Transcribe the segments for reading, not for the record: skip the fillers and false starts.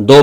2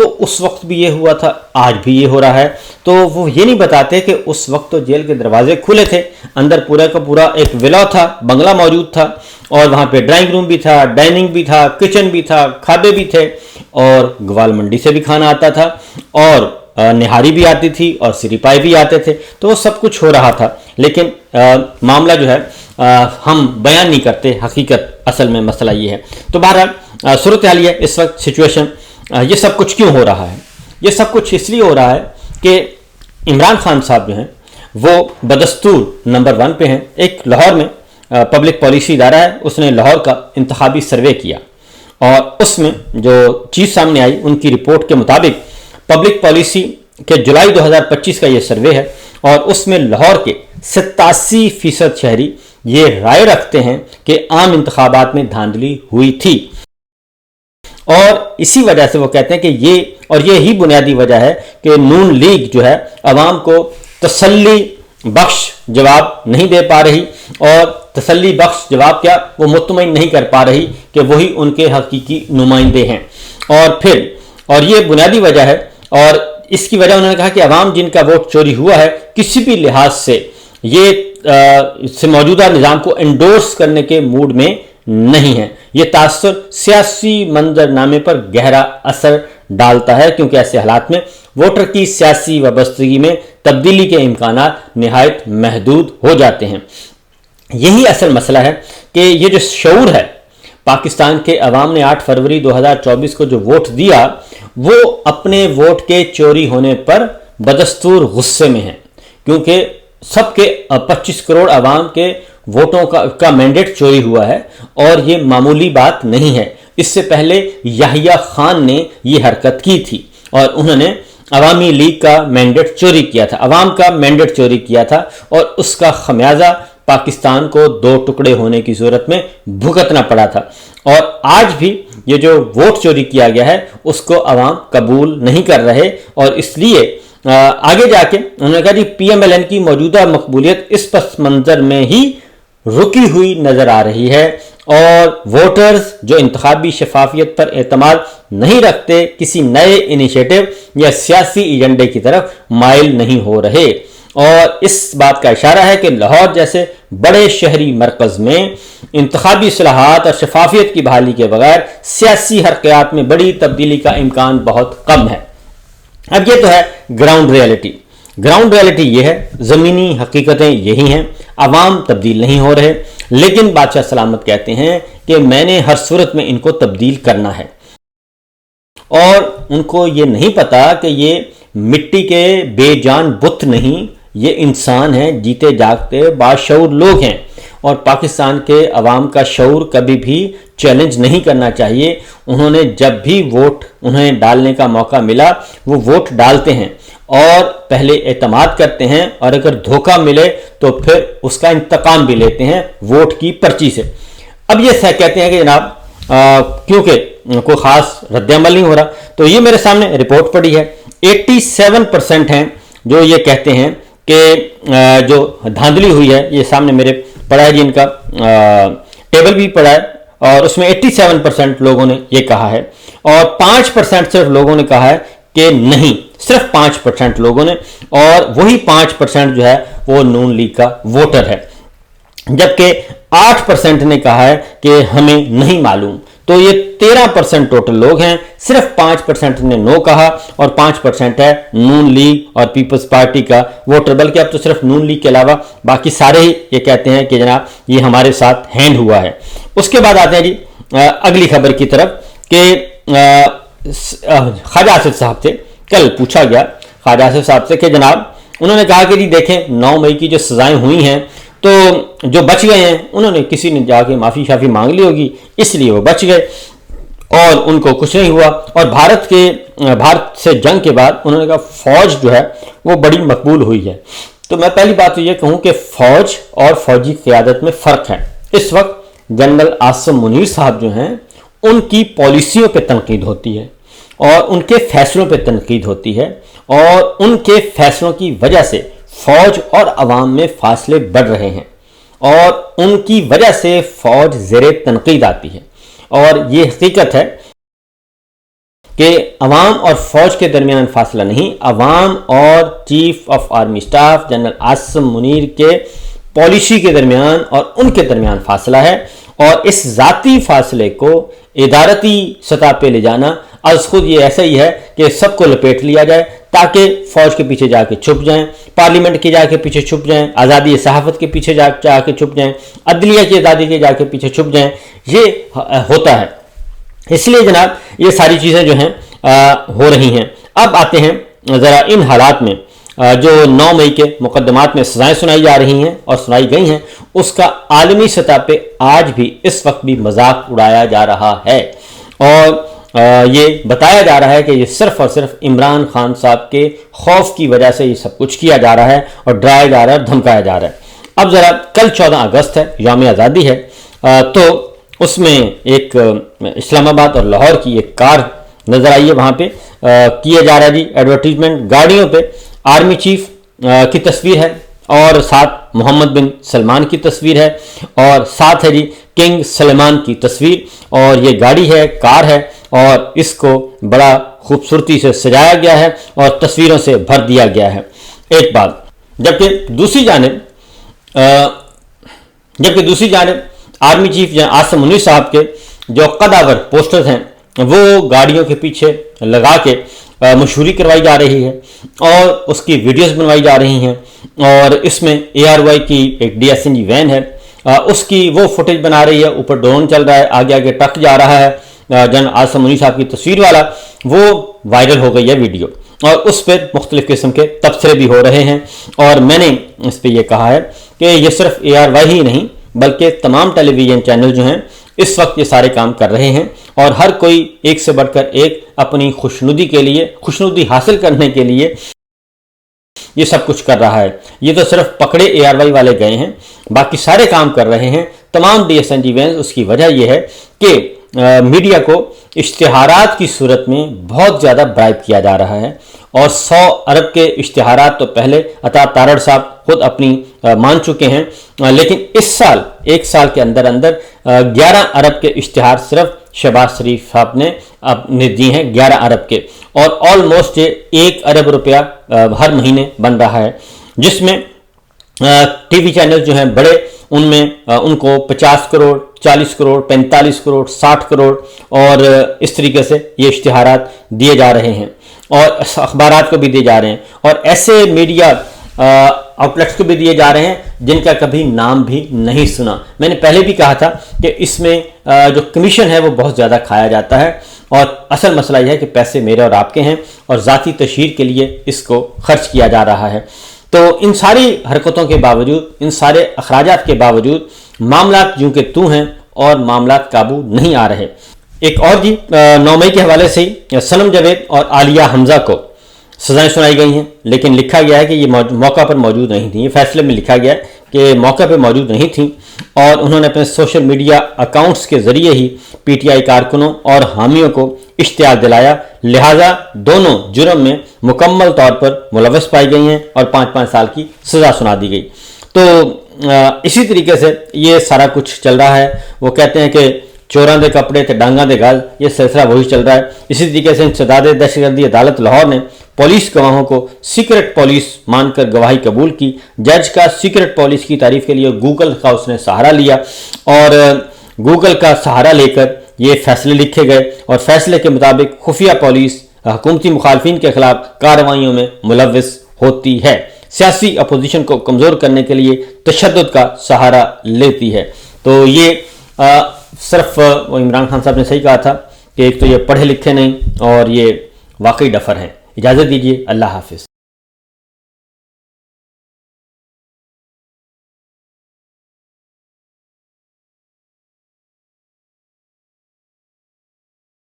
تو اس وقت بھی یہ ہوا تھا، آج بھی یہ ہو رہا ہے۔ تو وہ یہ نہیں بتاتے کہ اس وقت تو جیل کے دروازے کھلے تھے، اندر پورا کا پورا ایک ولا تھا، بنگلہ موجود تھا، اور وہاں پہ ڈرائنگ روم بھی تھا، ڈائننگ بھی تھا، کچن بھی تھا، کھابے بھی تھے، اور گوال منڈی سے بھی کھانا آتا تھا، اور نہاری بھی آتی تھی، اور سریپائی بھی آتے تھے۔ تو وہ سب کچھ ہو رہا تھا، لیکن معاملہ جو ہے ہم بیان نہیں کرتے حقیقت، اصل میں مسئلہ یہ ہے۔ تو بہرحال صورتحال یہ اس وقت سچویشن، یہ سب کچھ کیوں ہو رہا ہے؟ یہ سب کچھ اس لیے ہو رہا ہے کہ عمران خان صاحب جو ہیں وہ بدستور نمبر 1 پہ ہیں۔ ایک لاہور میں پبلک پالیسی ادارہ ہے، اس نے لاہور کا انتخابی سروے کیا، اور اس میں جو چیز سامنے آئی ان کی رپورٹ کے مطابق پبلک پالیسی کے جولائی 2025 کا یہ سروے ہے، اور اس میں لاہور کے 87% شہری یہ رائے رکھتے ہیں کہ عام انتخابات میں دھاندلی ہوئی تھی، اور اسی وجہ سے وہ کہتے ہیں کہ یہی بنیادی وجہ ہے کہ نون لیگ جو ہے عوام کو تسلی بخش جواب نہیں دے پا رہی، اور تسلی بخش جواب کیا، وہ مطمئن نہیں کر پا رہی کہ وہی ان کے حقیقی نمائندے ہیں۔ اور یہ بنیادی وجہ ہے، اور اس کی وجہ انہوں نے کہا کہ عوام جن کا ووٹ چوری ہوا ہے کسی بھی لحاظ سے یہ موجودہ نظام کو انڈورس کرنے کے موڈ میں نہیں ہے۔ یہ تاثر سیاسی منظرنامے پر گہرا اثر ڈالتا ہے، کیونکہ ایسے حالات میں ووٹر کی سیاسی وابستگی میں تبدیلی کے امکانات نہایت محدود ہو جاتے ہیں۔ یہی اصل مسئلہ ہے کہ یہ جو شعور ہے، پاکستان کے عوام نے 8 فروری 2024 کو جو ووٹ دیا، وہ اپنے ووٹ کے چوری ہونے پر بدستور غصے میں ہیں، کیونکہ سب کے 25 کروڑ عوام کے ووٹوں کا مینڈیٹ چوری ہوا ہے، اور یہ معمولی بات نہیں ہے۔ اس سے پہلے یحییٰ خان نے یہ حرکت کی تھی، اور انہوں نے عوامی لیگ کا مینڈیٹ چوری کیا تھا، عوام کا مینڈیٹ چوری کیا تھا، اور اس کا خمیازہ پاکستان کو 2 ٹکڑے ہونے کی صورت میں بھگتنا پڑا تھا۔ اور آج بھی یہ جو ووٹ چوری کیا گیا ہے اس کو عوام قبول نہیں کر رہے، اور اس لیے آگے جا کے انہوں نے کہا جی پی ایم ایل این کی موجودہ مقبولیت اس پس منظر میں ہی رکی ہوئی نظر آ رہی ہے، اور ووٹرز جو انتخابی شفافیت پر اعتماد نہیں رکھتے کسی نئے انیشیٹو یا سیاسی ایجنڈے کی طرف مائل نہیں ہو رہے۔ اور اس بات کا اشارہ ہے کہ لاہور جیسے بڑے شہری مرکز میں انتخابی اصلاحات اور شفافیت کی بحالی کے بغیر سیاسی حرکیات میں بڑی تبدیلی کا امکان بہت کم ہے۔ اب یہ تو ہے گراؤنڈ ریئلٹی۔ گراؤنڈ ریئلٹی یہ ہے، زمینی حقیقتیں یہی ہیں، عوام تبدیل نہیں ہو رہے، لیکن بادشاہ سلامت کہتے ہیں کہ میں نے ہر صورت میں ان کو تبدیل کرنا ہے، اور ان کو یہ نہیں پتا کہ یہ مٹی کے بے جان بت نہیں، یہ انسان ہیں، جیتے جاگتے باشعور لوگ ہیں، اور پاکستان کے عوام کا شعور کبھی بھی چیلنج نہیں کرنا چاہیے۔ انہوں نے جب بھی ووٹ انہیں ڈالنے کا موقع ملا وہ ووٹ ڈالتے ہیں، اور پہلے اعتماد کرتے ہیں، اور اگر دھوکہ ملے تو پھر اس کا انتقام بھی لیتے ہیں ووٹ کی پرچی سے۔ اب یہ کہتے ہیں کہ جناب کیونکہ کوئی خاص رد عمل نہیں ہو رہا، تو یہ میرے سامنے رپورٹ پڑی ہے، 87% ہیں جو یہ کہتے ہیں کہ جو دھاندلی ہوئی ہے، یہ سامنے میرے پڑا ہے جی، ان کا ٹیبل بھی پڑا ہے، اور اس میں 87% لوگوں نے یہ کہا ہے، اور 5% صرف لوگوں نے کہا ہے کہ نہیں، صرف 5% لوگوں نے، اور وہی 5% جو ہے وہ نون لیگ کا ووٹر ہے، جبکہ 8% نے کہا ہے کہ ہمیں نہیں معلوم۔ تو یہ 13% ٹوٹل لوگ ہیں، صرف 5% نے نو کہا، اور 5% ہے نون لیگ اور پیپلز پارٹی کا ووٹر، بلکہ اب تو صرف نون لیگ کے علاوہ باقی سارے ہی یہ کہتے ہیں کہ جناب یہ ہمارے ساتھ ہینڈ ہوا ہے۔ اس کے بعد آتے ہیں جی اگلی خبر کی طرف کہ خواجہ آصف صاحب سے کل پوچھا گیا، خواجہ آصف صاحب سے، کہ جناب انہوں نے کہا کہ جی دیکھیں 9 مئی کی جو سزائیں ہوئی ہیں تو جو بچ گئے ہیں انہوں نے کسی نے جا کے معافی شافی مانگ لی ہوگی، اس لیے وہ بچ گئے اور ان کو کچھ نہیں ہوا۔ اور بھارت سے جنگ کے بعد انہوں نے کہا فوج جو ہے وہ بڑی مقبول ہوئی ہے۔ تو میں پہلی بات تو یہ کہوں کہ فوج اور فوجی قیادت میں فرق ہے۔ اس وقت جنرل عاصم منیر صاحب جو ہیں ان کی پالیسیوں پہ تنقید ہوتی ہے، اور ان کے فیصلوں پہ تنقید ہوتی ہے، اور ان کے فیصلوں کی وجہ سے فوج اور عوام میں فاصلے بڑھ رہے ہیں، اور ان کی وجہ سے فوج زیر تنقید آتی ہے۔ اور یہ حقیقت ہے کہ عوام اور فوج کے درمیان فاصلہ نہیں، عوام اور chief of army staff general Asim Munir کے پالیسی کے درمیان اور ان کے درمیان فاصلہ ہے، اور اس ذاتی فاصلے کو ادارتی سطح پہ لے جانا از خود یہ ایسا ہی ہے کہ سب کو لپیٹ لیا جائے تاکہ فوج کے پیچھے جا کے چھپ جائیں، پارلیمنٹ کے جا کے پیچھے چھپ جائیں، آزادی صحافت کے پیچھے جا کے چھپ جائیں، عدلیہ کی آزادی کے جا کے پیچھے چھپ جائیں، یہ ہوتا ہے۔ اس لیے جناب یہ ساری چیزیں جو ہیں ہو رہی ہیں۔ اب آتے ہیں ذرا ان حالات میں جو 9 مئی کے مقدمات میں سزائیں سنائی جا رہی ہیں اور سنائی گئی ہیں، اس کا عالمی سطح پہ آج بھی اس وقت بھی مذاق اڑایا جا رہا ہے، اور یہ بتایا جا رہا ہے کہ یہ صرف اور صرف عمران خان صاحب کے خوف کی وجہ سے یہ سب کچھ کیا جا رہا ہے اور ڈرایا جا رہا ہے اور دھمکایا جا رہا ہے۔ اب ذرا کل 14 اگست ہے، یوم آزادی ہے، تو اس میں ایک اسلام آباد اور لاہور کی ایک کار نظر آئی ہے، وہاں پہ کیا جا رہا ہے جی ایڈورٹیزمنٹ، گاڑیوں پہ آرمی چیف کی تصویر ہے اور ساتھ محمد بن سلمان کی تصویر ہے اور ساتھ ہے جی کنگ سلمان کی تصویر، اور یہ گاڑی ہے، کار ہے، اور اس کو بڑا خوبصورتی سے سجایا گیا ہے اور تصویروں سے بھر دیا گیا ہے، ایک بات۔ جبکہ دوسری جانب آرمی چیف عاصم منیر صاحب کے جو قداور پوسٹرز ہیں وہ گاڑیوں کے پیچھے لگا کے مشہوری کروائی جا رہی ہے اور اس کی ویڈیوز بنوائی جا رہی ہیں، اور اس میں ARY کی ایک DSNG وین ہے، اس کی وہ فوٹیج بنا رہی ہے، اوپر ڈرون چل رہا ہے، آگے آگے ٹرک جا رہا ہے، جنرل عاصم منیر صاحب کی تصویر والا، وہ وائرل ہو گئی ہے ویڈیو، اور اس پہ مختلف قسم کے تبصرے بھی ہو رہے ہیں، اور میں نے اس پہ یہ کہا ہے کہ یہ صرف ARY ہی نہیں بلکہ تمام ٹیلی ویژن چینل جو ہیں اس وقت یہ سارے کام کر رہے ہیں، اور ہر کوئی ایک سے بڑھ کر ایک اپنی خوشنودی حاصل کرنے کے لیے یہ سب کچھ کر رہا ہے۔ یہ تو صرف پکڑے ARY والے گئے ہیں، باقی سارے کام کر رہے ہیں تمام DSNG وینز۔ اس کی وجہ یہ ہے کہ میڈیا کو اشتہارات کی صورت میں بہت زیادہ برائب کیا جا رہا ہے، اور 100 ارب کے اشتہارات تو پہلے عطا تارڑ صاحب خود اپنی مان چکے ہیں، لیکن اس سال ایک سال کے اندر 11 ارب کے اشتہار صرف شہباز شریف صاحب نے دیے ہیں، 11 ارب کے، اور آلموسٹ 1 ارب روپیہ ہر مہینے بن رہا ہے، جس میں ٹی وی چینل جو ہیں بڑے، ان میں ان کو 50 کروڑ 40 کروڑ 45 کروڑ 60 کروڑ اور اس طریقے سے یہ اشتہارات دیے جا رہے ہیں، اور اخبارات کو بھی دیے جا رہے ہیں، اور ایسے میڈیا آؤٹ لیٹس کو بھی دیے جا رہے ہیں جن کا کبھی نام بھی نہیں سنا۔ میں نے پہلے بھی کہا تھا کہ اس میں جو کمیشن ہے وہ بہت زیادہ کھایا جاتا ہے، اور اصل مسئلہ یہ ہے کہ پیسے میرے اور آپ کے ہیں اور ذاتی تشہیر کے لیے اس کو خرچ کیا جا رہا ہے۔ تو ان ساری حرکتوں کے باوجود، ان سارے اخراجات کے باوجود معاملات یوں کہ تو ہیں اور معاملات قابو نہیں آ رہے۔ ایک اور جی 9 مئی کے حوالے سے ہی صنم جاوید اور عالیہ حمزہ کو سزائیں سنائی گئی ہیں، لیکن لکھا گیا ہے کہ یہ موقع پر موجود نہیں تھیں۔ یہ فیصلے میں لکھا گیا ہے کہ موقع پہ موجود نہیں تھیں، اور انہوں نے اپنے سوشل میڈیا اکاؤنٹس کے ذریعے ہی PTI کارکنوں اور حامیوں کو اشتعال دلایا، لہٰذا دونوں جرم میں مکمل طور پر ملوث پائی گئی ہیں اور 5 سال کی سزا سنا دی گئی۔ تو اسی طریقے سے یہ سارا کچھ چل رہا ہے۔ وہ کہتے ہیں کہ چوراں دے کپڑے تے ڈانگاں دے گال، یہ سلسلہ وہی چل رہا ہے۔ اسی طریقے سے انسداد دہشت گردی عدالت لاہور نے پولیس گواہوں کو سیکرٹ پولیس مان کر گواہی قبول کی۔ جج کا سیکرٹ پولیس کی تعریف کے لیے گوگل کا اس نے سہارا لیا، اور گوگل کا سہارا لے کر یہ فیصلے لکھے گئے، اور فیصلے کے مطابق خفیہ پولیس حکومتی مخالفین کے خلاف کارروائیوں میں ملوث ہوتی ہے، سیاسی اپوزیشن کو کمزور کرنے کے لیے تشدد کا سہارا لیتی ہے۔ تو یہ صرف عمران خان صاحب نے صحیح کہا تھا کہ ایک تو یہ پڑھے لکھے نہیں، اور یہ واقعی ڈفر ہیں۔ اجازت دیجیے، اللہ حافظ۔